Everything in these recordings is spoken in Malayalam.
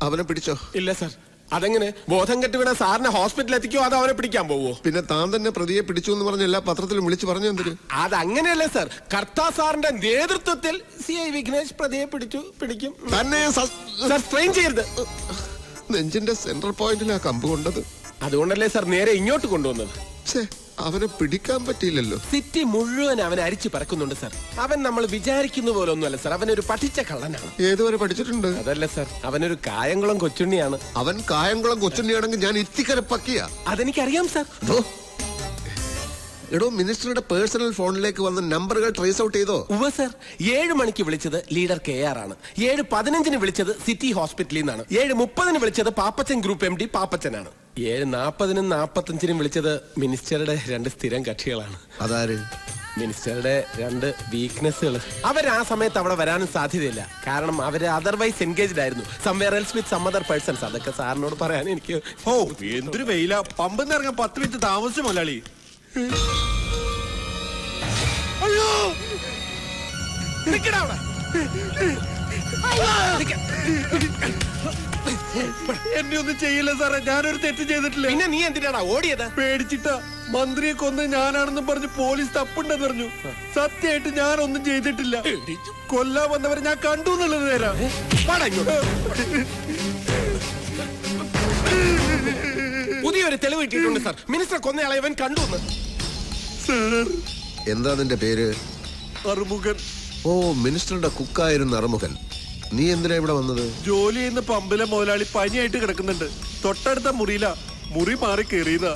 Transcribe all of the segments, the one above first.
അവനെ പിടിച്ചോ? ഇല്ല സാർ. അതെങ്ങനെ? ബോധം കെട്ട് വീണ സാറിനെ ഹോസ്പിറ്റലിൽ എത്തിക്കോ അതോ അവനെ പിടിക്കാൻ പോവോ? പിന്നെ താൻ തന്നെ പ്രതിയെ പിടിച്ചു എന്ന് പറഞ്ഞ എല്ലാ പത്രത്തിലും വിളിച്ചു പറഞ്ഞു എന്തിന്? അതങ്ങനെയല്ലേ സാർ. കർത്താ സാറിന്റെ നേതൃത്വത്തിൽ CI വിഘ്നേഷ് പ്രതിയെ പിടിക്കും. തന്നെ സാർ സ്ട്രെയിൻ ചെയ്യരുത്. നെഞ്ചിന്റെ സെൻട്രൽ പോയിന്റിലാ കമ്പ് കൊണ്ടത്. അതുകൊണ്ടല്ലേ സാർ നേരെ ഇങ്ങോട്ട് കൊണ്ടുവന്നത്. അവനെ പിടിക്കാൻ പറ്റിയില്ലല്ലോ. സിറ്റി മുഴുവൻ അവനെ അരിച്ചു പറക്കുന്നുണ്ട് സാർ. അവൻ നമ്മൾ വിചാരിക്കുന്ന പോലെ ഒന്നുമല്ല സാർ. അവനൊരു പഠിച്ച കള്ളനാണ്. ഏതുവരെ പഠിച്ചിട്ടുണ്ട്? അതല്ല സാർ, അവനൊരു കായംകുളം കൊച്ചുണ്ണിയാണ്. അവൻ കായംകുളം കൊച്ചുണ്ണിയാണെങ്കിൽ ഞാൻ ഇത്തിക്കരപ്പക്കിയ. അതെനിക്കറിയാം സാർ. എടോ, മിനിസ്റ്ററുടെ പേഴ്സണൽ ഫോണിലേക്ക് വന്ന നമ്പറുകൾ ട്രേസ് ഔട്ട് ചെയ്തോ? ഉവ്വ് സാർ. 7 മണിക്ക് വിളിച്ചത് ലീഡർ KR ആണ്. 7:15 വിളിച്ചത് സിറ്റി ഹോസ്പിറ്റലിൽ നിന്നാണ്. 7:30 വിളിച്ചത് പാപ്പച്ചൻ ഗ്രൂപ്പ് MD പാപ്പച്ചനാണ്. 7:40 45 വിളിച്ചത് മിനിസ്റ്ററുടെ 2 സ്ഥിരം കക്ഷികളാണ്. അതാര്? മിനിസ്റ്ററുടെ 2 വീക്ക്നെസ്സുകൾ. അവർ ആ സമയത്ത് അവിടെ വരാനും സാധ്യതയില്ല. കാരണം അവര് അതർവൈസ് എൻഗേജ്ഡ് ആയിരുന്നു. Somewhere else with some other persons. അതൊക്കെ സാറിനോട് പറയാൻ എനിക്ക്. എന്തൊരു വെയില. പമ്പെന്ന് ഇറങ്ങാൻ 10 മിനിറ്റ് താമസിച്ചു മലയാളി. അയ്യോ, നിക്കടാ അവിടെ. എന്നെ ഒന്നും ചെയ്യില്ല സാറേ, ഞാനൊരു തെറ്റ് ചെയ്തിട്ടില്ല. പിന്നെ നീ എന്തിനാടാ ഓടിയത്? പേടിച്ചിട്ടാ. മന്ത്രിയെ കൊന്ന് ഞാനാണെന്നും പറഞ്ഞ് പോലീസ് തപ്പുണ്ടെന്ന് പറഞ്ഞു. സത്യമായിട്ട് ഞാനൊന്നും ചെയ്തിട്ടില്ല. കൊല്ലാൻ വന്നവരെ ഞാൻ കണ്ടു എന്നുള്ളത് നേരാ. പുതിയൊരു തെളിവ് കിട്ടിയിട്ടുണ്ട് സാർ. മിനിസ്റ്റർ കൊന്നയാളെ ഇവൻ കണ്ടു. എന്താ നിന്റെ പേര്? അറുമുഖൻ. ഓ, മിനിസ്റ്ററുടെ കുക്കായിരുന്നു അറുമുഖൻ. നീ എന്തിനാ ഇവിടെ വന്നത്? ജോലി ചെയ്യുന്ന പമ്പിലെ മുതലാളി പനിയായിട്ട് കിടക്കുന്നുണ്ട്. തൊട്ടടുത്ത മുറിയിലാ. മുറി മാറി കയറിയതാ.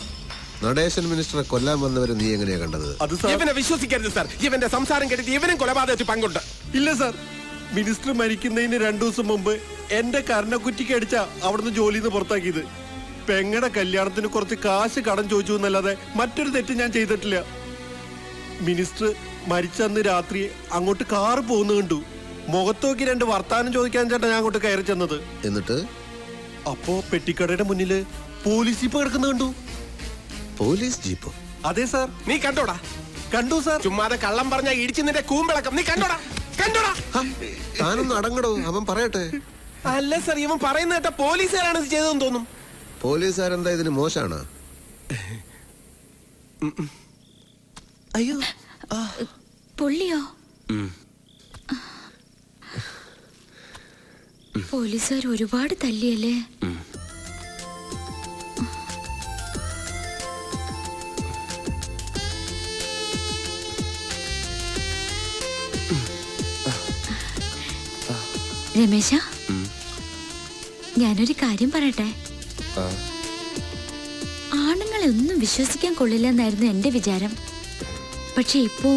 നടേശൻ മിനിസ്റ്ററെ കൊല്ലാൻ വന്നവരെ നീ എങ്ങനെയാ കണ്ടത്? അത് ഇവനെ വിശ്വസിക്കരുത് സാർ. ഇവന്റെ സംസാരം കേട്ടിട്ട് ഇവനും കൊലപാതകത്തിൽ പങ്കുണ്ട്. ഇല്ല സാർ. മിനിസ്റ്റർ മരിക്കുന്നതിന് 2 ദിവസം മുമ്പ് എന്റെ കർണക്കുറ്റിക്ക് അടിച്ച അവിടുന്ന് ജോലിയിൽ നിന്ന് പുറത്താക്കിയത്. പെങ്ങടെ കല്യാണത്തിന് കുറച്ച് കാശ് കടം ചോദിച്ചു എന്നല്ലാതെ മറ്റൊരു തെറ്റ് ഞാൻ ചെയ്തിട്ടില്ല. മിനിസ്റ്റർ മരിച്ചന്ന് രാത്രി അങ്ങോട്ട് കാറ് പോകുന്ന കണ്ടു. മുഖത്തോക്കി 2 വർത്താനം ചോദിക്കാൻ ചേട്ടാ ഞാൻ അങ്ങോട്ട് കയറി ചെന്നത്. എന്നിട്ട് അപ്പോ പെട്ടിക്കടയുടെ മുന്നില് പോലീസ് ജീപ്പ് കിടക്കുന്ന കണ്ടു. പോലീസ് ജീപ്പോ? അതെ സാർ. നീ കണ്ടോടാ? കണ്ടു സാർ. ചുമ്മാതെ കള്ളം പറഞ്ഞ ഇടിച്ചു നിന്റെ കൂമ്പിളക്കം. നീ കണ്ടോടാ? കണ്ടോടാ? താനൊന്ന് അടങ്ങടോ, അവൻ പറയട്ടെ. അല്ല സാർ, ഇവൻ പറയുന്ന കേട്ട പോലീസുകാരാണ് ഇത് ചെയ്തതെന്ന് തോന്നും. പോലീസുകാരെന്താ ഇതിന് മോശാണ്? അയ്യോ, പൊള്ളിയോ? പോലീസുകാർ ഒരുപാട് തല്ലിയല്ലേ? രമേശ, ഞാനൊരു കാര്യം പറയട്ടെ. ആണുങ്ങളെ ഒന്നും വിശ്വസിക്കാൻ കൊള്ളില്ലെന്നായിരുന്നു എന്റെ വിചാരം. പക്ഷെ ഇപ്പോ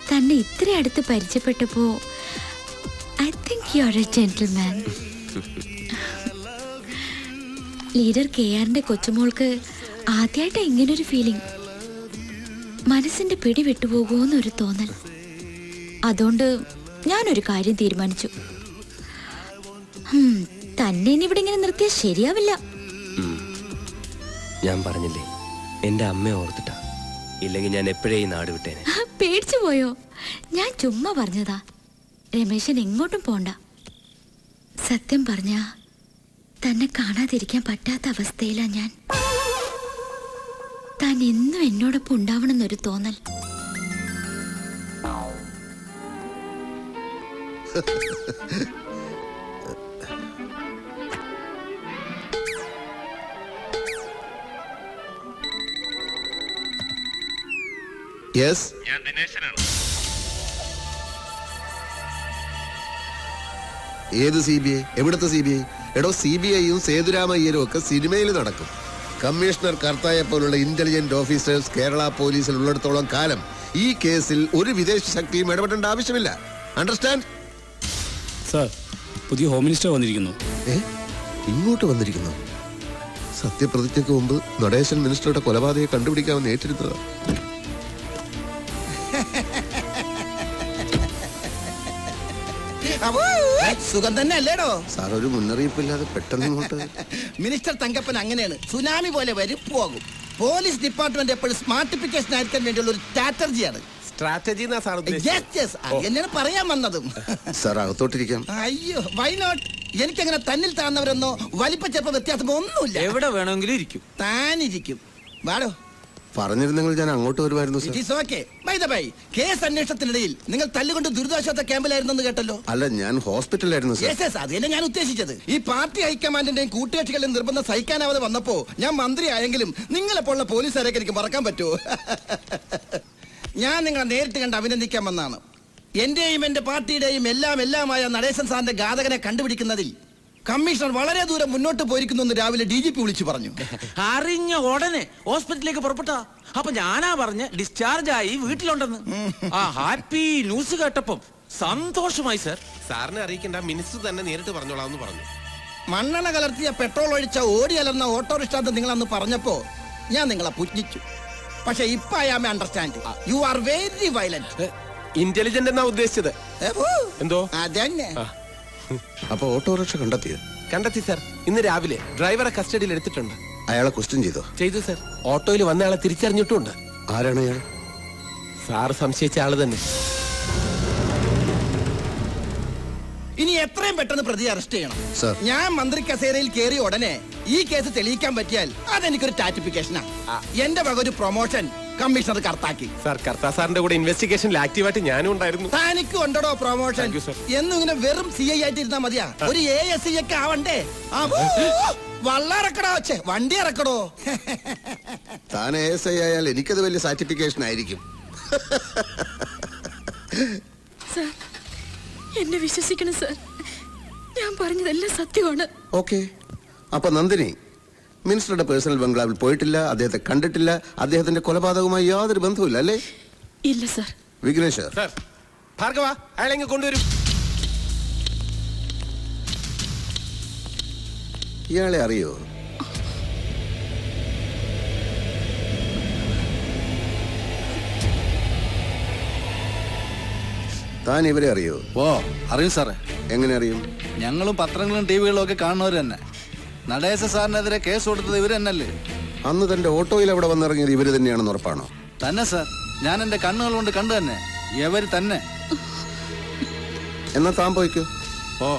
തന്നെ ഇത്ര അടുത്ത് പരിചയപ്പെട്ടപ്പോ I think you are a gentleman. Leader KRന്റെ കൊച്ചുമോൾക്ക് ആദ്യമായിട്ടാ ഇങ്ങനൊരു ഫീലിംഗ്. മനസ്സിന്റെ പിടി വിട്ടുപോകുമെന്നൊരു തോന്നൽ. അതുകൊണ്ട് ഞാനൊരു കാര്യം തീരുമാനിച്ചു. തന്നെ ഇനി ഇവിടെ ഇങ്ങനെ നിർത്തിയാൽ ശരിയാവില്ല. ഞാൻ പറഞ്ഞില്ലേ, എന്റെ അമ്മയെ ഓർത്തിട്ടാ. ഇല്ലെങ്കിൽ ഞാൻ എപ്പോഴേ ഈ നാട് വിട്ടേനെ. പേടിച്ചു പോയോ? ഞാൻ ചുമ്മാ പറഞ്ഞതാ. രമേശൻ എങ്ങോട്ടും പോണ്ട. സത്യം പറഞ്ഞ തന്നെ കാണാതിരിക്കാൻ പറ്റാത്ത അവസ്ഥയിലാ ഞാൻ. താൻ എന്നും എന്നോടൊപ്പം ഉണ്ടാവണമെന്നൊരു തോന്നൽ. യെസ്, ഞാൻ ദിനേശനാണ്. ഏത് CBI? എവിടുത്തെ CBI? എടോ, CBIയും സേതുരാമയ്യരും ഒക്കെ സിനിമയിൽ നടക്കും. കമ്മീഷണർ കർത്തായെ പോലുള്ള ഇന്റലിജന്റ് ഓഫീസേഴ്സ് കേരള പോലീസിൽ ഉള്ളിടത്തോളം കാലം ഈ കേസിൽ ഒരു വിദേശ ശക്തിയും ഇടപെടേണ്ട ആവശ്യമില്ല. അണ്ടർസ്റ്റാൻഡ്? സർ, പുതിയ ഹോം മിനിസ്റ്റർ വന്നിരിക്കുന്നു. ഇങ്ങോട്ട് വന്നിരിക്കുന്നു? സത്യപ്രതിജ്ഞയ്ക്ക് മുമ്പ് നടേശൻ മിനിസ്റ്ററുടെ കൊലപാതകയെ കണ്ടുപിടിക്കാമെന്ന് ഏറ്റെടുത്തതാ. സുഖം തന്നെ അല്ലേടോ സാർ? ഒരു മുന്നറിയിപ്പില്ലാതെ പെട്ടെന്ന് ഇങ്ങോട്ട്. മിനിസ്റ്റർ തങ്കപ്പൻ അങ്ങനെയാണ്. സുനാമി പോലെ വരും പോകും. പോലീസ് ഡിപ്പാർട്ട്മെന്റ് എപ്പോഴും സ്മാർട്ടിഫിക്കേഷൻ ആയിരിക്കാൻ വേണ്ടിയുള്ള ഒരു സ്ട്രാറ്റജിയാണ്. സ്ട്രാറ്റജി എന്നാ സാർ ഉദ്ദേശിച്ചത്? എന്നെയാണ് പറയാൻ വന്നതും. സാർ അകത്തോട്ടിരിക്കാം. അയ്യോ, വൈ നോട്ട്? എനിക്കങ്ങനെ തന്നിൽ താന്നവരെന്നോ വലിപ്പ ചെറുപ്പ വ്യത്യാസമോ ഒന്നുമില്ല. എവിടെ വേണമെങ്കിലും ഇരിക്കും. താനിരിക്കും. വാടോ. പറഞ്ഞിരുന്നെങ്കിൽ ഞാൻ അങ്ങോട്ട് വരുമായിരുന്നു. കേസ് അന്വേഷണത്തിനിടയിൽ നിങ്ങൾ തല്ലുകൊണ്ട് ദുരിതാശ്വാസ ക്യാമ്പിലായിരുന്നെന്ന് കേട്ടല്ലോ. അല്ല, ഞാൻ ഹോസ്പിറ്റലിലായിരുന്നു. അത് തന്നെ ഞാൻ ഉദ്ദേശിച്ചത്. ഈ പാർട്ടി ഹൈക്കമാൻഡിന്റെയും കൂട്ടുകക്ഷികളുടെ നിർബന്ധം സഹിക്കാനാവാതെ വന്നപ്പോ ഞാൻ മന്ത്രി ആയെങ്കിലും നിങ്ങളെപ്പോലുള്ള പോലീസുകാരൊക്കെ എനിക്ക് മറക്കാൻ പറ്റുമോ? ഞാൻ നിങ്ങളെ നേരിട്ട് കണ്ട് അഭിനന്ദിക്കാൻ വന്നാണ്. എന്റെയും എന്റെ പാർട്ടിയുടെയും എല്ലാമായ നടേശൻ സാറിന്റെ ഘാതകനെ കണ്ടുപിടിക്കുന്നതിൽ കമ്മീഷണർ വളരെ ദൂരം മുന്നോട്ട് പോയിരിക്കുന്നു എന്ന് രാവിലെ DGP വിളിച്ചു പറഞ്ഞു. അറിഞ്ഞ ഉടനെ ഹോസ്പിറ്റലിലേക്ക് പുറപ്പെട്ട. അപ്പൊ ഞാനാ പറഞ്ഞ ഡിസ്ചാർജ് ആയി വീട്ടിലുണ്ടെന്ന്. ആ ഹാപ്പി ന്യൂസ് കേട്ടപ്പം സന്തോഷമായി സർ. സാറിനെ അറിയിക്കേണ്ട, മിനിസ്റ്റർ തന്നെ നേരിട്ട് പറഞ്ഞോളാന്ന് പറഞ്ഞു. മണ്ണെണ്ണ കലർത്തിയ പെട്രോൾ ഒഴിച്ച ഓടി അലർന്ന ഓട്ടോറിക്ഷ നിങ്ങൾ അന്ന് പറഞ്ഞപ്പോ ഞാൻ നിങ്ങളെ പുച്ഛിച്ചു. പക്ഷെ ഇപ്പൊ I am understand you are very violent. Intelligent എന്നാ ഉദ്ദേശിച്ചത്. എന്തോ അതന്നെ. അപ്പൊ ഓട്ടോറിക്ഷ കണ്ടെത്തി സാർ. ഇന്ന് രാവിലെ ഡ്രൈവറെ കസ്റ്റഡിയിൽ എടുത്തിട്ടുണ്ട്. അയാളെ ക്വസ്റ്റ്യൻ ചെയ്തു സാർ. ഓട്ടോയിൽ വന്ന ആളെ തിരിച്ചറിഞ്ഞിട്ടുണ്ട്. ആരാണ് അയാൾ? സാർ സംശയിച്ച ആള് തന്നെ. ഇനി എത്രയും പെട്ടെന്ന് പ്രതി അറസ്റ്റ് ചെയ്യണം. സർ, ഞാൻ മന്ത്രി കസേരയിൽ കയറിയ ഉടനെ ഈ കേസ് തെളിയിക്കാൻ പറ്റിയാൽ അതെനിക്കൊരു ടാറ്റിഫിക്കേഷനാ. എന്റെ വക ഒരു പ്രൊമോഷൻ കമ്മീഷണർ കർത്താക്കി. സാർ, കർത്താ സാറിന്റെ കൂടെ ഇൻവെസ്റ്റിഗേഷനിൽ ആക്റ്റീവായിട്ട് ഞാനും ഉണ്ടായിരുന്നു. തനിക്ക് ഉണ്ടോ പ്രൊമോഷൻ? എന്നും ഇങ്ങനെ വെറും CI ആയിട്ട് ഇരുന്നാ മതിയാ? ഒരു ASI ഒക്കെ ആവണ്ടേ? വള്ളറക്കടോ, വണ്ടി ഇറക്കടോ. താൻ ASI ആയാൽ എനിക്കത് വലിയ സർട്ടിഫിക്കേഷൻ ആയിരിക്കും. സാർ, എന്നെ വിശ്വസിക്കണം സാർ. ഞാൻ പറഞ്ഞതെല്ലാം സത്യമാണ്. ഓക്കെ. അപ്പൊ നന്ദിനി മിനിസ്റ്ററുടെ പേഴ്സണൽ ബംഗ്ലാവിൽ പോയിട്ടില്ല, അദ്ദേഹത്തെ കണ്ടിട്ടില്ല, അദ്ദേഹത്തിന്റെ കൊലപാതകവുമായി യാതൊരു ബന്ധവുമില്ല അല്ലേ? ഇല്ല സാർ. വിഘ്നേഷ് സാർ, ഭാർഗവ അയാളെങ്ങ് കൊണ്ടുവരും. ഇയാളെ അറിയോ? താൻ ഇവരെ അറിയോ? ഓ, അറിയും സാറേ. എങ്ങനെ അറിയും? ഞങ്ങളും പത്രങ്ങളും ടിവികളും ഒക്കെ കാണുന്നവർ തന്നെ. നടേശ സാറിനെതിരെ കേസ് കൊടുത്തത് ഇവര് തന്നെയല്ലേ? അന്ന് തന്റെ ഓട്ടോയിൽ അവിടെ വന്നിറങ്ങിയത് ഇവര് തന്നെയാണെന്ന് ഉറപ്പാണോ? തന്നെ സാർ, ഞാൻ എന്റെ കണ്ണുകൾ കൊണ്ട് കണ്ടു തന്നെ. ഇവര് തന്നെ. എന്നാ താൻ പോയിക്കോ. ഓ,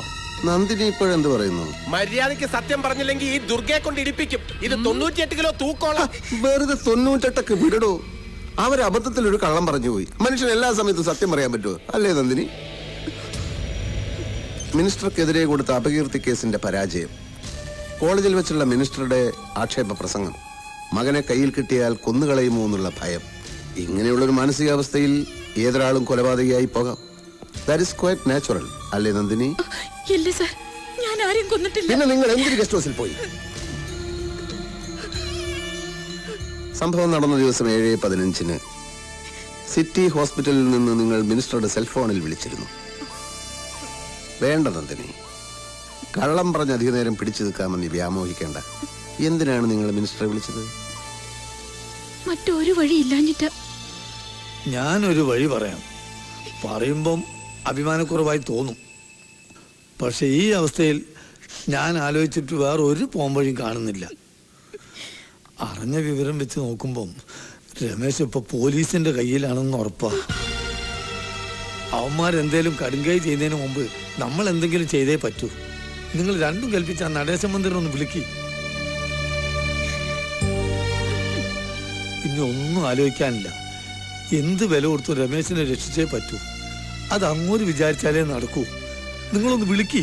നന്ദിനി ഇപ്പോഴെന്ത് പറയുന്നു? മര്യാദയ്ക്ക് സത്യം പറഞ്ഞില്ലെങ്കിൽ ഈ ദുർഗയെ കൊണ്ട് ഇടിപ്പിക്കും. ഇത് 98 കിലോ തൂക്കോളാം. വെറുതെ 98 വിടടോ. അവരബദ്ധത്തിൽ ഒരു കള്ളം പറഞ്ഞു പോയി. മനുഷ്യൻ എല്ലാ സമയത്തും സത്യം പറയാൻ പറ്റുമോ? അല്ലേ നന്ദിനി? മിനിസ്റ്റർക്കെതിരെ കൊടുത്ത അപകീർത്തി കേസിന്റെ പരാജയം, കോളേജിൽ വെച്ചുള്ള മിനിസ്റ്ററുടെ ആക്ഷേപ പ്രസംഗം, മകനെ കയ്യിൽ കിട്ടിയാൽ കൊന്നുകളയുമോ എന്നുള്ള ഭയം, ഇങ്ങനെയുള്ളൊരു മാനസികാവസ്ഥയിൽ ഏതൊരാളും കൊലപാതകയായി പോകാം. ദാറ്റ് ഈസ് ക്വൈറ്റ് നാച്ചുറൽ അല്ലേ നന്ദിനി? ഇല്ല സർ, ഞാൻ ആരെയും കൊന്നിട്ടില്ല. പിന്നെ നിങ്ങൾ എന്തൊരു ഗസ്റ്റ് ഹൗസിൽ പോയി? സംഭവം നടന്ന ദിവസം 7:15 സിറ്റി ഹോസ്പിറ്റലിൽ നിന്ന് നിങ്ങൾ മിനിസ്റ്ററുടെ സെൽഫോണിൽ വിളിച്ചിരുന്നു. വേണ്ട നന്ദിനി, കള്ളം പറഞ്ഞ് അധിക നേരം പിടിച്ചു നിൽക്കാമെന്ന് വ്യാമോഹിക്കേണ്ട. എന്തിനാണ് നിങ്ങൾ മിനിസ്റ്ററെ വിളിച്ചത്? മറ്റൊരു വഴി ഇല്ലാഞ്ഞിട്ട്. ഞാനൊരു വഴി പറയാം. പറയുമ്പം അഭിമാനക്കുറവായി തോന്നും. പക്ഷെ ഈ അവസ്ഥയിൽ ഞാൻ ആലോചിച്ചിട്ട് വേറെ ഒരു പോംവഴിയും കാണുന്നില്ല. അറിഞ്ഞ വിവരം വെച്ച് നോക്കുമ്പം രമേശ് ഇപ്പൊ പോലീസിന്റെ കയ്യിലാണെന്ന് ഉറപ്പാ. അവന്മാരെന്തേലും കടുങ്കൈ ചെയ്യുന്നതിന് മുമ്പ് നമ്മൾ എന്തെങ്കിലും ചെയ്തേ പറ്റൂ. നിങ്ങൾ രണ്ടും കൽപ്പിച്ച ആ നടേശ മന്ദിരം ഒന്ന് വിളിക്ക്. ഇനി ഒന്നും ആലോചിക്കാനില്ല. എന്ത് വില കൊടുത്തു രമേശിനെ രക്ഷിച്ചേ പറ്റൂ. അത് അങ്ങോട്ട് വിചാരിച്ചാലേ നടക്കൂ. നിങ്ങളൊന്ന് വിളിക്ക്.